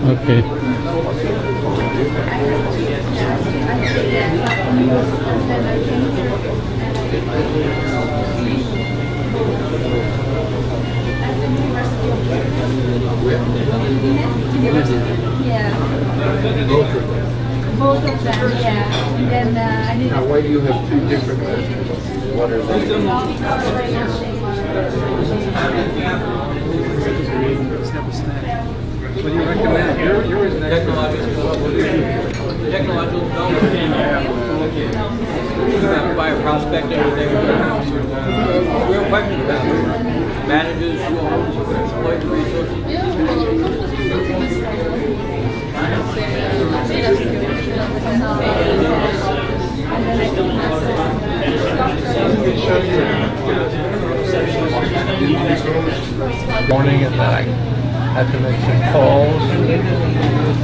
Okay. Yeah. Both of them, yeah. And then I need Now, why do you have two different masters? What are they? What do you recommend? Yours is technological development. By a prospect, everything. Real questions about managers who exploit the resources. Morning, and then I had to make some calls,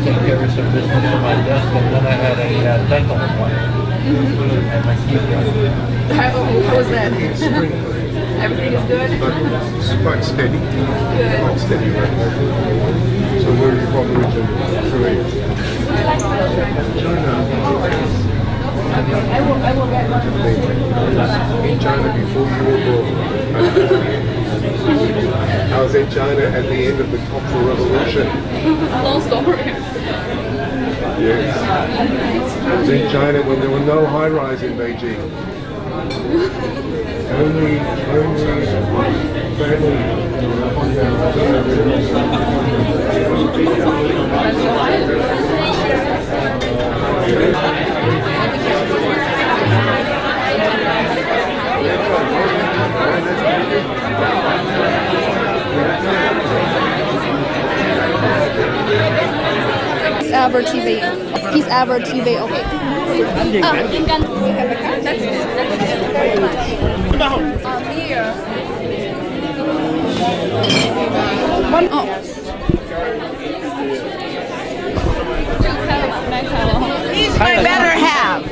take care of some business on my desk, and then I had a dental appointment. And my teeth got How was that? Everything is good? It's quite steady. Good. Quite steady right now. So where are you from originally? Korea? China. I will get one. In China before you were born. I was in China at the end of the Cultural Revolution. Long story. Yes. I was in China when there were no high-rise in Beijing. Only Ever TV. He's Ever TV. Okay. That's very much. Here. One. Oh. He's my better half,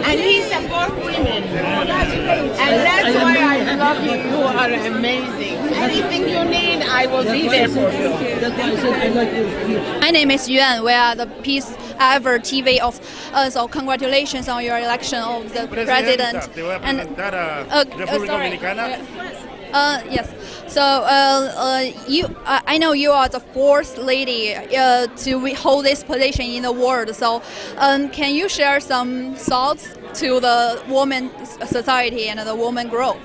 and he supports women, and that's why I love you. You are amazing. Anything you need, I will be there for you. My name is Yuan. We are the Peace Ever TV of. So congratulations on your election of the president. And sorry. Yes. So I know you are the fourth lady to hold this position in the world. So can you share some thoughts to the woman society and the woman growth?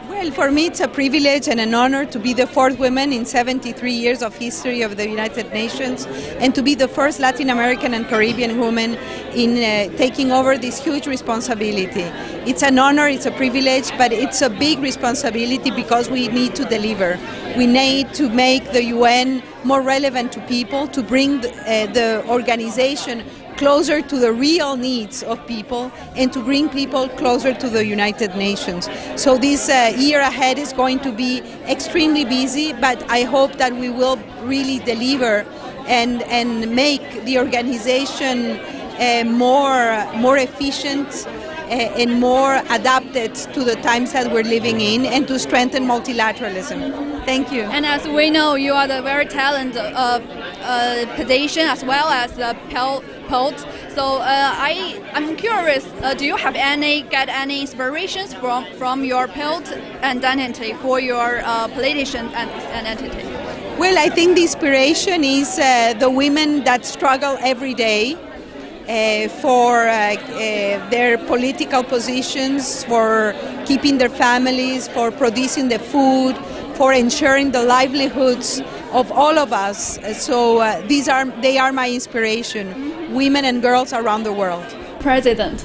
Well, for me, it's a privilege and an honor to be the fourth woman in 73 years of history of the United Nations, and to be the first Latin American and Caribbean woman in taking over this huge responsibility. It's an honor, it's a privilege, but it's a big responsibility because we need to deliver. We need to make the UN more relevant to people, to bring the organization closer to the real needs of people, and to bring people closer to the United Nations. So this year ahead is going to be extremely busy, but I hope that we will really deliver and make the organization more efficient and more adapted to the times that we're living in, and to strengthen multilateralism. Thank you. And as we know, you are the very talented position as well as the poet. So I'm curious, do you have get any inspirations from your poet identity for your politician identity? Well, I think the inspiration is the women that struggle every day for their political positions, for keeping their families, for producing the food, for ensuring the livelihoods of all of us. So they are my inspiration, women and girls around the world. President.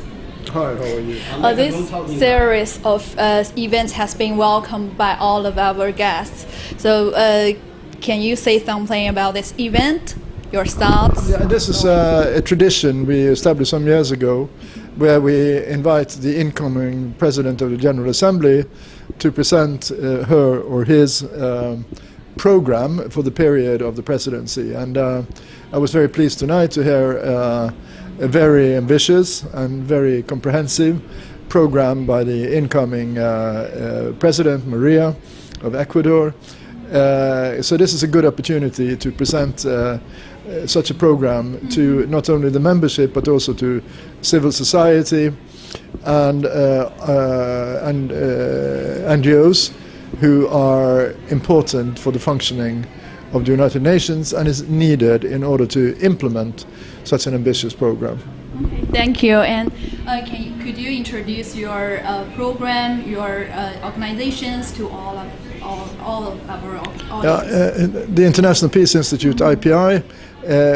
Hi, how are you? This series of events has been welcomed by all of our guests. So can you say something about this event? Your thoughts? Yeah, this is a tradition we established some years ago, where we invite the incoming President of the General Assembly to present her or his program for the period of the presidency. And I was very pleased tonight to hear a very ambitious and very comprehensive program by the incoming President Maria of Ecuador. So this is a good opportunity to present such a program to not only the membership but also to civil society and NGOs who are important for the functioning of the United Nations and is needed in order to implement such an ambitious program. Okay, thank you. And could you introduce your program, your organizations to all of our audience? The International Peace Institute, IPI,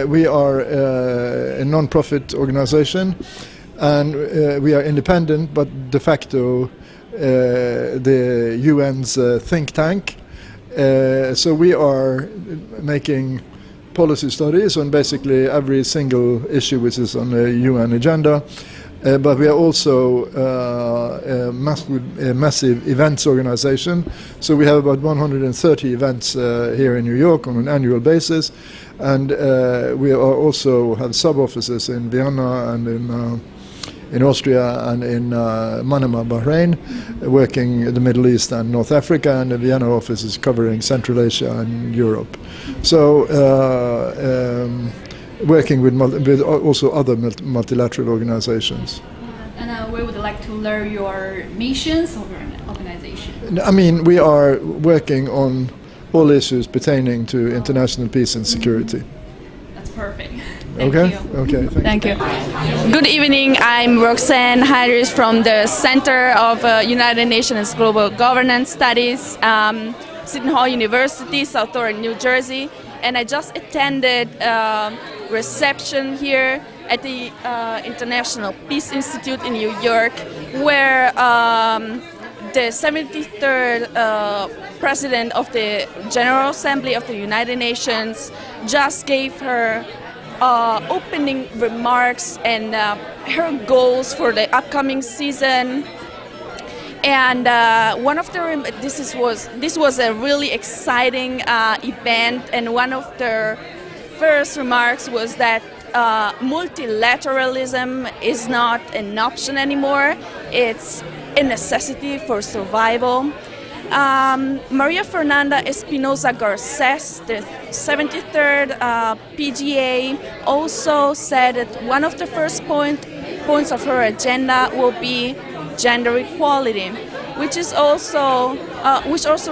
we are a non-profit organization, and we are independent but de facto the UN's think tank. So we are making policy studies on basically every single issue which is on the UN agenda, but we are also a massive events organization. So we have about 130 events here in New York on an annual basis, and we are also have sub-offices in Vienna and in Austria and in Manama, Bahrain, working in the Middle East and North Africa, and the Vienna office is covering Central Asia and Europe. So working with also other multilateral organizations. And we would like to learn your missions of your organization. I mean, we are working on all issues pertaining to international peace and security. That's perfect. Thank Okay? you. Okay, Thank you. Good evening. I'm Roxanne Harris from the Center of United Nations Global Governance Studies, Seton Hall University, South Orange, New Jersey. And I just attended a reception here at the International Peace Institute in New York, where the 73rd President of the General Assembly of the United Nations just gave her opening remarks and her goals for the upcoming season. And one of the this was a really exciting event, and one of the first remarks was that multilateralism is not an option anymore; it's a necessity for survival. Maria Fernanda Espinosa Garces, the 73rd PGA, also said that one of the first points of her agenda will be gender equality, which also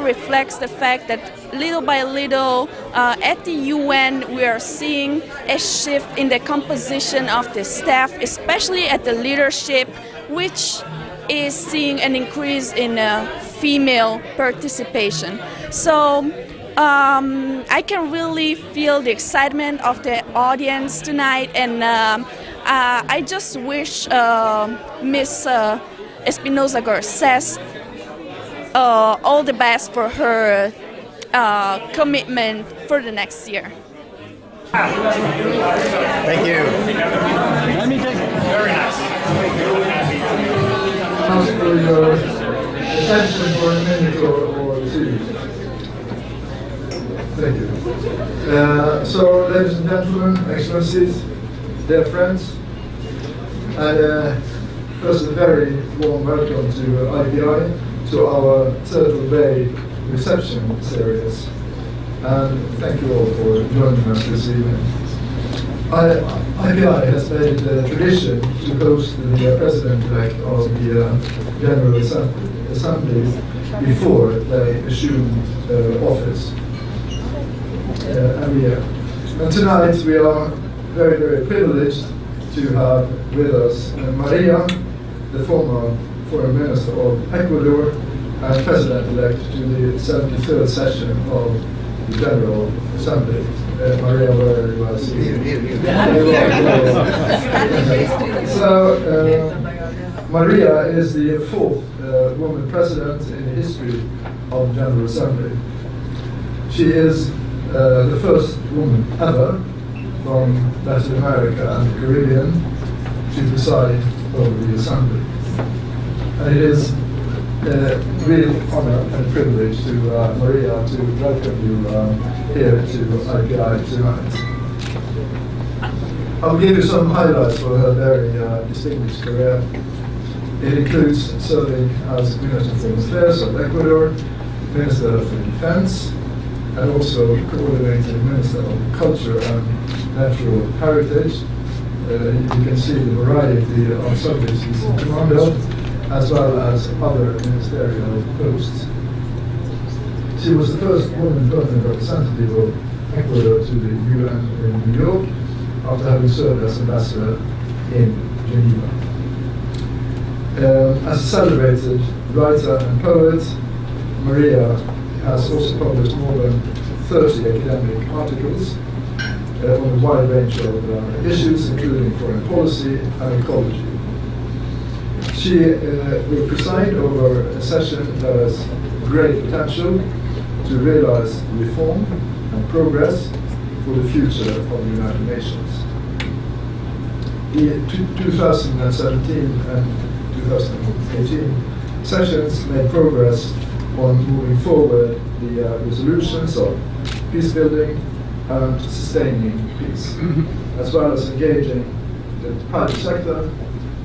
reflects the fact that little by little at the UN we are seeing a shift in the composition of the staff, especially at the leadership, which is seeing an increase in female participation. So I can really feel the excitement of the audience tonight, and I just wish Miss Espinosa Garces all the best for her commitment for the next year. Thank you. Let me take very nice. Ask for your attention for a minute or two. Thank you. So, ladies and gentlemen, excellencies, dear friends, first a very warm welcome to IPI, to our Turtle Bay reception series. And thank you all for joining us this evening. IPI has made it a tradition to host the President-elect of the General Assembly before they assume office every year. And tonight we are very, very privileged to have with us Maria, the former Foreign Minister of Ecuador and President-elect to the 73rd session of the General Assembly. Maria, where you are sitting. So, Maria is the fourth woman president in the history of the General Assembly. She is the first woman ever from Latin America and the Caribbean to preside over the Assembly. And it is real honor and privilege to Maria to welcome you here to IPI tonight. I'll give you some highlights for her very distinguished career. It includes serving as Minister of Foreign Affairs of Ecuador, Minister for Defense, and also coordinating Minister of Culture and Natural Heritage. You can see the variety of subjects he's in command of, as well as other ministerial posts. She was the first woman permanent representative of Ecuador to the UN in New York, after having served as ambassador in Geneva. As a celebrated writer and poet, Maria has also published more than 30 academic articles on a wide range of issues, including foreign policy and ecology. She will preside over a session that has great potential to realize reform and progress for the future of the United Nations. The 2017 and 2018 sessions made progress on moving forward the resolutions of peace building and sustaining peace, as well as engaging the private sector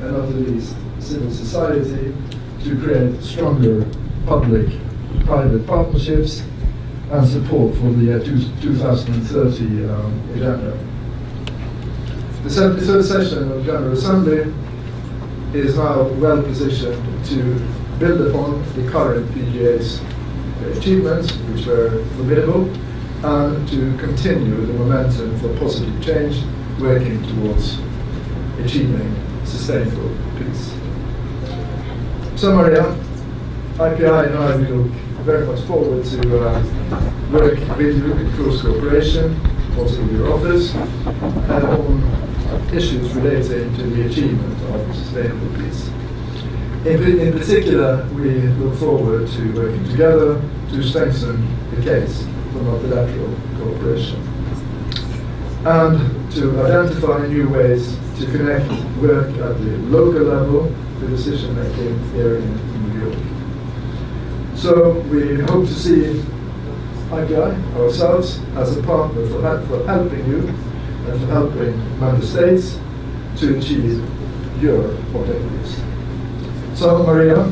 and not the least civil society to create stronger public-private partnerships and support for the 2030 agenda. The 73rd session of General Assembly is now well positioned to build upon the current PGA's achievements, which were formidable, and to continue the momentum for positive change, working towards achieving sustainable peace. So Maria, IPI and I look very much forward to work with you in close cooperation, also with your office, and on issues relating to the achievement of sustainable peace. In particular, we look forward to working together to strengthen the case for multilateral cooperation and to identify new ways to connect work at the local level to decision making here in New York. So we hope to see IPI ourselves as a partner for helping you and for helping member states to achieve your objectives. So Maria,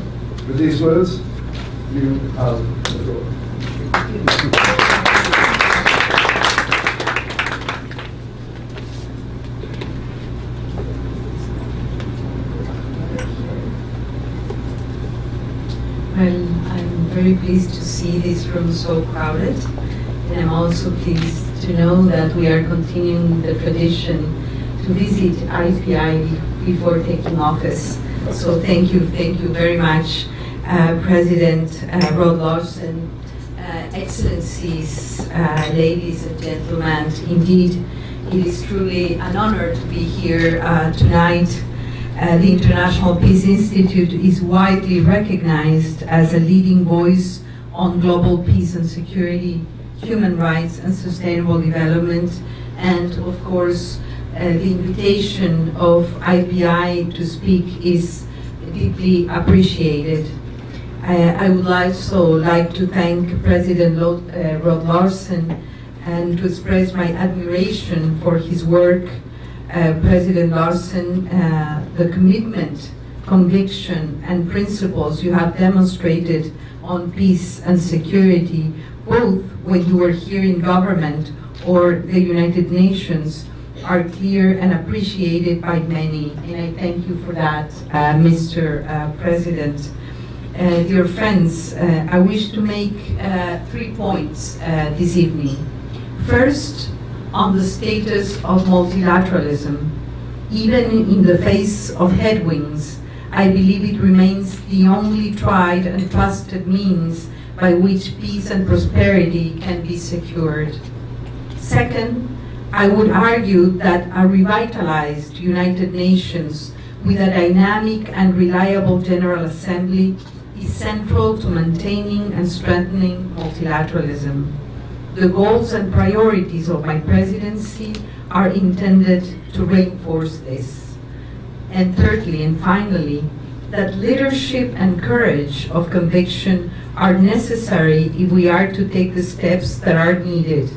with these words, you have the floor. Well, I'm very pleased to see this room so crowded, and I'm also pleased to know that we are continuing the tradition to visit IPI before taking office. So thank you very much, President Rod Larson, Excellencies, ladies and gentlemen. Indeed, it is truly an honor to be here tonight. The International Peace Institute is widely recognized as a leading voice on global peace and security, human rights and sustainable development, and of course the invitation of IPI to speak is deeply appreciated. I would also like to thank President Rod Larson and to express my admiration for his work. President Larson, the commitment, conviction and principles you have demonstrated on peace and security, both when you were here in government or the United Nations, are clear and appreciated by many, and I thank you for that, Mr. President. Dear friends, I wish to make 3 points this evening. First, on the status of multilateralism. Even in the face of headwinds, I believe it remains the only tried and trusted means by which peace and prosperity can be secured. Second, I would argue that a revitalized United Nations with a dynamic and reliable General Assembly is central to maintaining and strengthening multilateralism. The goals and priorities of my presidency are intended to reinforce this. And thirdly and finally, that leadership and courage of conviction are necessary if we are to take the steps that are needed.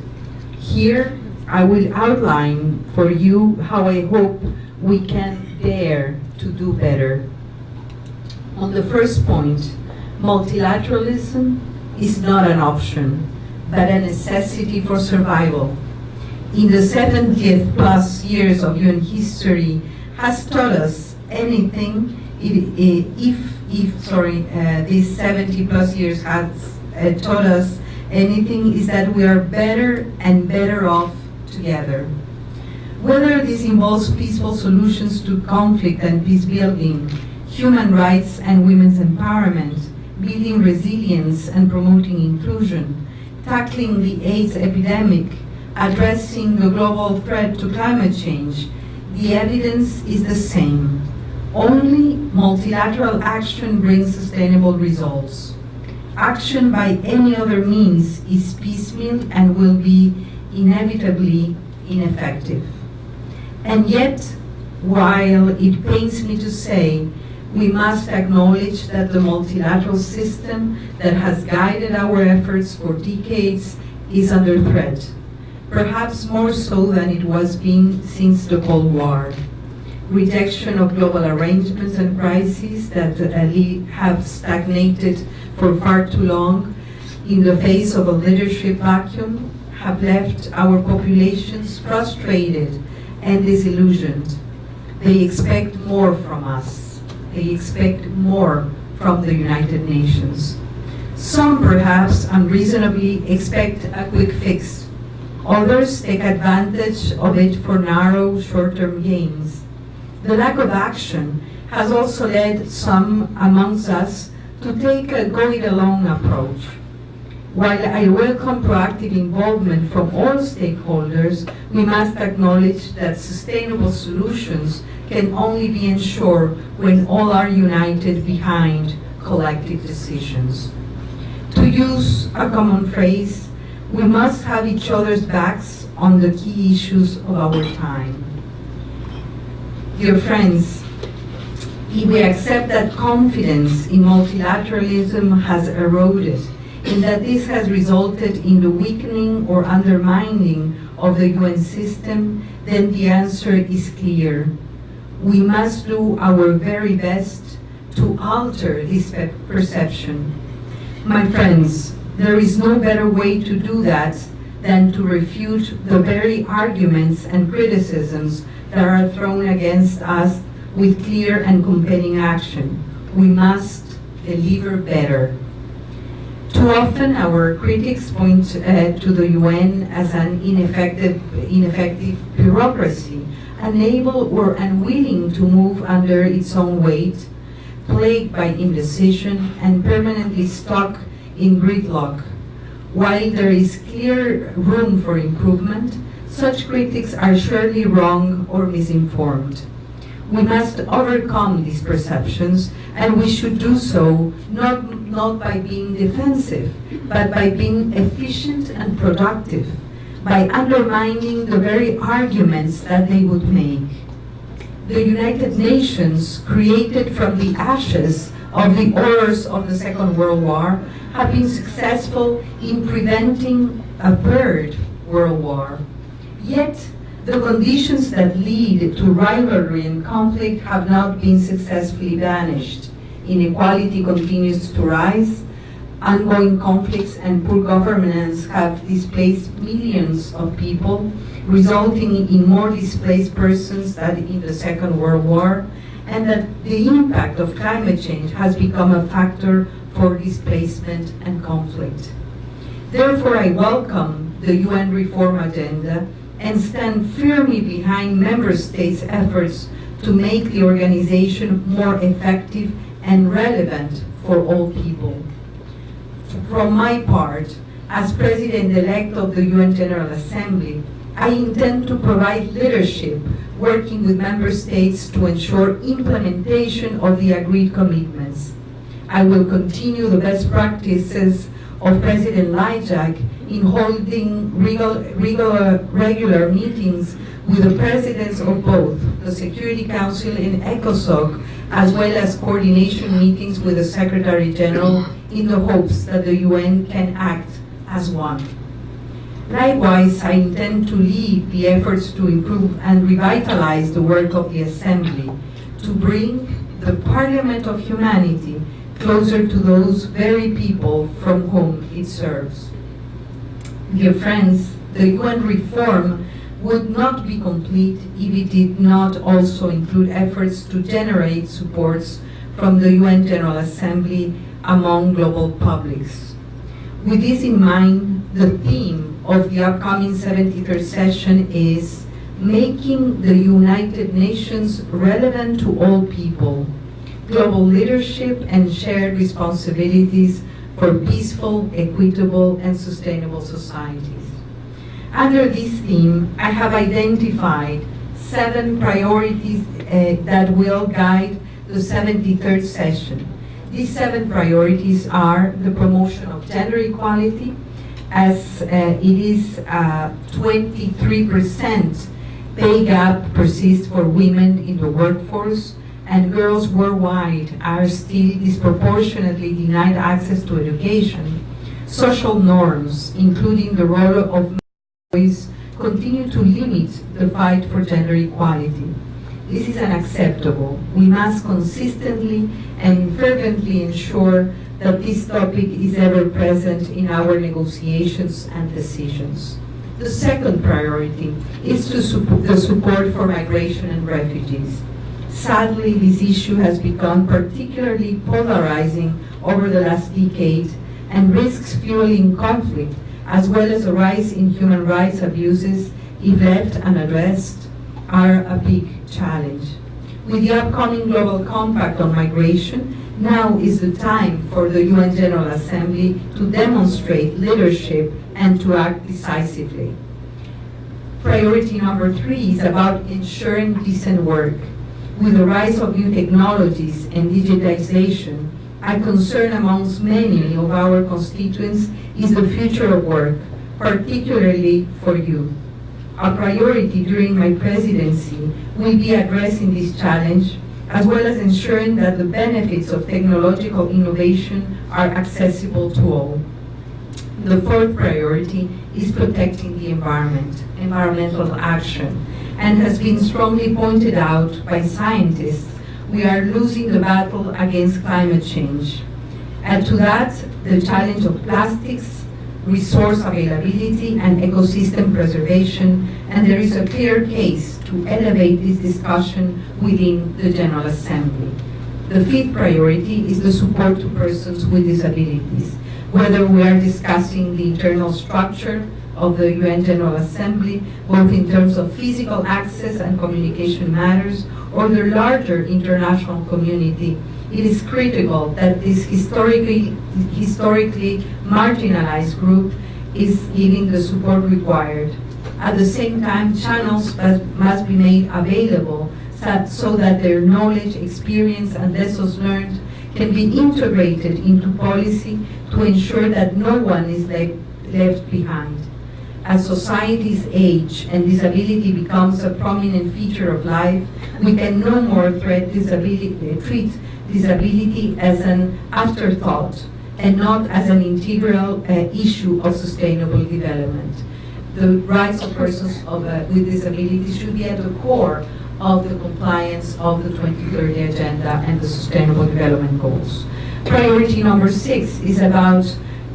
Here, I will outline for you how I hope we can dare to do better. On the first point, multilateralism is not an option, but a necessity for survival. In the 70th plus years of UN history has taught us anything, these 70 plus years has taught us anything, is that we are better and better off together. Whether this involves peaceful solutions to conflict and peace building, human rights and women's empowerment, building resilience and promoting inclusion, tackling the AIDS epidemic, addressing the global threat to climate change, the evidence is the same. Only multilateral action brings sustainable results. Action by any other means is piecemeal and will be inevitably ineffective. And yet, while it pains me to say, we must acknowledge that the multilateral system that has guided our efforts for decades is under threat, perhaps more so than it was being since the Cold War. Rejection of global arrangements and crises that have stagnated for far too long in the face of a leadership vacuum have left our populations frustrated and disillusioned. They expect more from us. They expect more from the United Nations. Some perhaps unreasonably expect a quick fix. Others take advantage of it for narrow, short-term gains. The lack of action has also led some amongst us to take a go-it-alone approach. While I welcome proactive involvement from all stakeholders, we must acknowledge that sustainable solutions can only be ensured when all are united behind collective decisions. To use a common phrase, we must have each other's backs on the key issues of our time. Dear friends, if we accept that confidence in multilateralism has eroded, and that this has resulted in the weakening or undermining of the UN system, then the answer is clear. We must do our very best to alter this perception. My friends, there is no better way to do that than to refute the very arguments and criticisms that are thrown against us with clear and compelling action. We must deliver better. Too often our critics point to the UN as an ineffective bureaucracy, unable or unwilling to move under its own weight, plagued by indecision and permanently stuck in gridlock. While there is clear room for improvement, such critics are surely wrong or misinformed. We must overcome these perceptions, and we should do so not by being defensive, but by being efficient and productive, by undermining the very arguments that they would make. The United Nations, created from the ashes of the horrors of the Second World War, have been successful in preventing a third World War. Yet, the conditions that lead to rivalry and conflict have not been successfully banished. Inequality continues to rise. Ongoing conflicts and poor governance have displaced millions of people, resulting in more displaced persons than in the Second World War, and that the impact of climate change has become a factor for displacement and conflict. Therefore, I welcome the UN reform agenda and stand firmly behind member states' efforts to make the organization more effective and relevant for all people. From my part, as President-elect of the UN General Assembly, I intend to provide leadership, working with member states to ensure implementation of the agreed commitments. I will continue the best practices of President Lajak in holding regular meetings with the presidents of both the Security Council and ECOSOC, as well as coordination meetings with the Secretary General in the hopes that the UN can act as one. Likewise, I intend to lead the efforts to improve and revitalize the work of the Assembly, to bring the Parliament of Humanity closer to those very people from whom it serves. Dear friends, the UN reform would not be complete if it did not also include efforts to generate supports from the UN General Assembly among global publics. With this in mind, the theme of the upcoming 73rd session is making the United Nations relevant to all people, global leadership and shared responsibilities for peaceful, equitable, and sustainable societies. Under this theme, I have identified 7 priorities that will guide the 73rd session. These 7 priorities are the promotion of gender equality, as it is 23% pay gap persists for women in the workforce, and girls worldwide are still disproportionately denied access to education. Social norms, including the role of boys, continue to limit the fight for gender equality. This is unacceptable. We must consistently and fervently ensure that this topic is ever present in our negotiations and decisions. The second priority is to the support for migration and refugees. Sadly, this issue has become particularly polarizing over the last decade and risks fueling conflict, as well as a rise in human rights abuses if left unaddressed, are a big challenge. With the upcoming Global Compact on Migration, now is the time for the UN General Assembly to demonstrate leadership and to act decisively. Priority number 3 is about ensuring decent work. With the rise of new technologies and digitization, a concern amongst many of our constituents is the future of work, particularly for youth. A priority during my presidency will be addressing this challenge, as well as ensuring that the benefits of technological innovation are accessible to all. The fourth priority is protecting the environment, environmental action, and has been strongly pointed out by scientists. We are losing the battle against climate change. Add to that the challenge of plastics, resource availability, and ecosystem preservation, and there is a clear case to elevate this discussion within the General Assembly. The fifth priority is the support to persons with disabilities. Whether we are discussing the internal structure of the UN General Assembly, both in terms of physical access and communication matters, or the larger international community, it is critical that this historically marginalized group is given the support required. At the same time, channels must be made available so that their knowledge, experience, and lessons learned can be integrated into policy to ensure that no one is left behind. As societies age and disability becomes a prominent feature of life, we can no more treat disability as an afterthought and not as an integral issue of sustainable development. The rights of persons with disabilities should be at the core of the compliance of the 2030 Agenda and the Sustainable Development Goals. Priority number 6 is about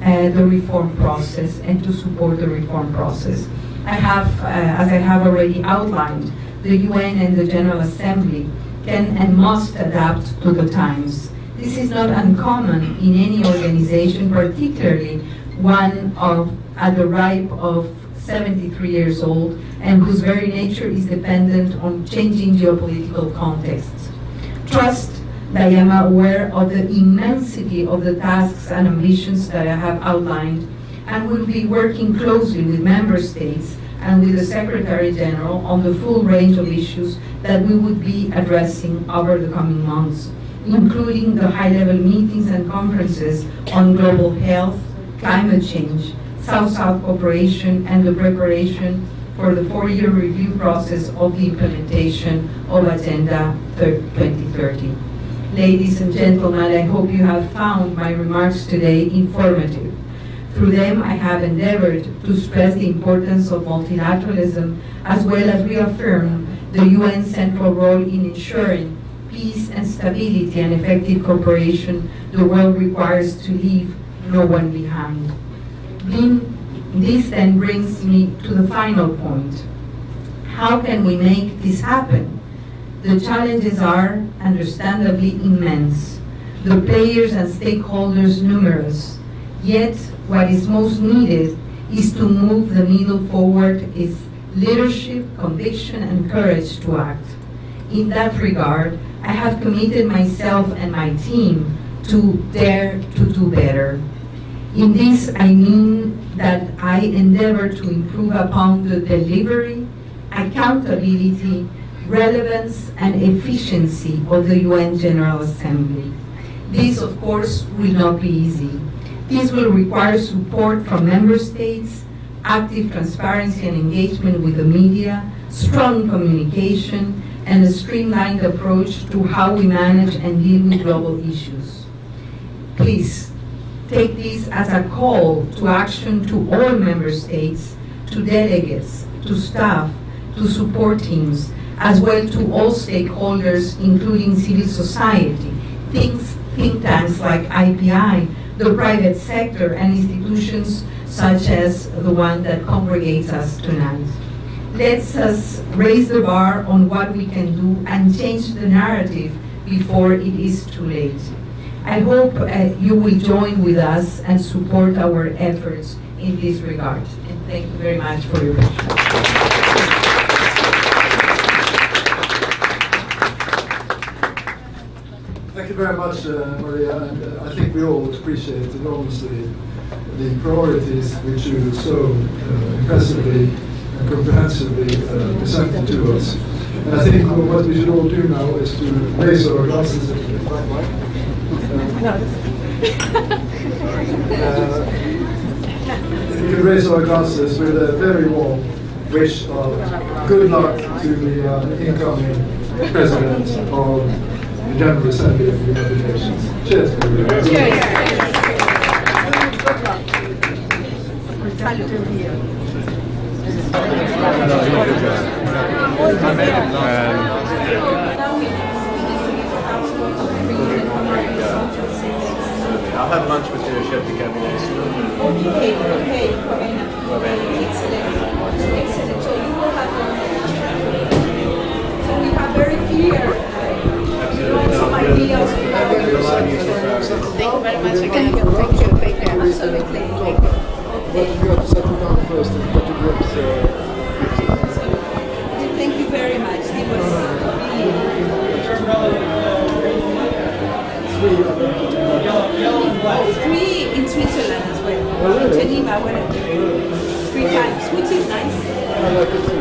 the reform process and to support the reform process. As I have already outlined, the UN and the General Assembly can and must adapt to the times. This is not uncommon in any organization, particularly one at the ripe of 73 years old and whose very nature is dependent on changing geopolitical contexts. Trust that I am aware of the immensity of the tasks and ambitions that I have outlined, and will be working closely with member states and with the Secretary General on the full range of issues that we would be addressing over the coming months, including the high-level meetings and conferences on global health, climate change, South-South cooperation, and the preparation for the 4-year review process of the implementation of Agenda 2030. Ladies and gentlemen, I hope you have found my remarks today informative. Through them, I have endeavored to stress the importance of multilateralism as well as reaffirm the UN's central role in ensuring peace and stability and effective cooperation the world requires to leave no one behind. This then brings me to the final point. How can we make this happen? The challenges are understandably immense, the players and stakeholders numerous, yet what is most needed is to move the needle forward is leadership, conviction, and courage to act. In that regard, I have committed myself and my team to dare to do better. In this, I mean that I endeavor to improve upon the delivery, accountability, relevance, and efficiency of the UN General Assembly. This, of course, will not be easy. This will require support from member states, active transparency and engagement with the media, strong communication, and a streamlined approach to how we manage and deal with global issues. Please take this as a call to action to all member states, to delegates, to staff, to support teams, as well to all stakeholders, including civil society, think tanks like IPI, the private sector, and institutions such as the one that congregates us tonight. Let's us raise the bar on what we can do and change the narrative before it is too late. I hope you will join with us and support our efforts in this regard. And thank you very much for your attention. Thank you very much, Maria. And, I think we all appreciate enormously the priorities which you so impressively and comprehensively presented to us. And I think what we should all do now is to raise our glasses. We can raise our glasses with a very warm wish of good luck to the incoming President of the General Assembly of the United Nations. Cheers. I'll have lunch with the chef de cabinet. Okay. Excellent. So you will have so we have very clear some ideas. Thank you very much again. Thank you. Absolutely. Thank you. But you have to settle down first and put your groups. Thank you very much. It was three in Switzerland as well. In Geneva, 3 times, which is nice. I like it too.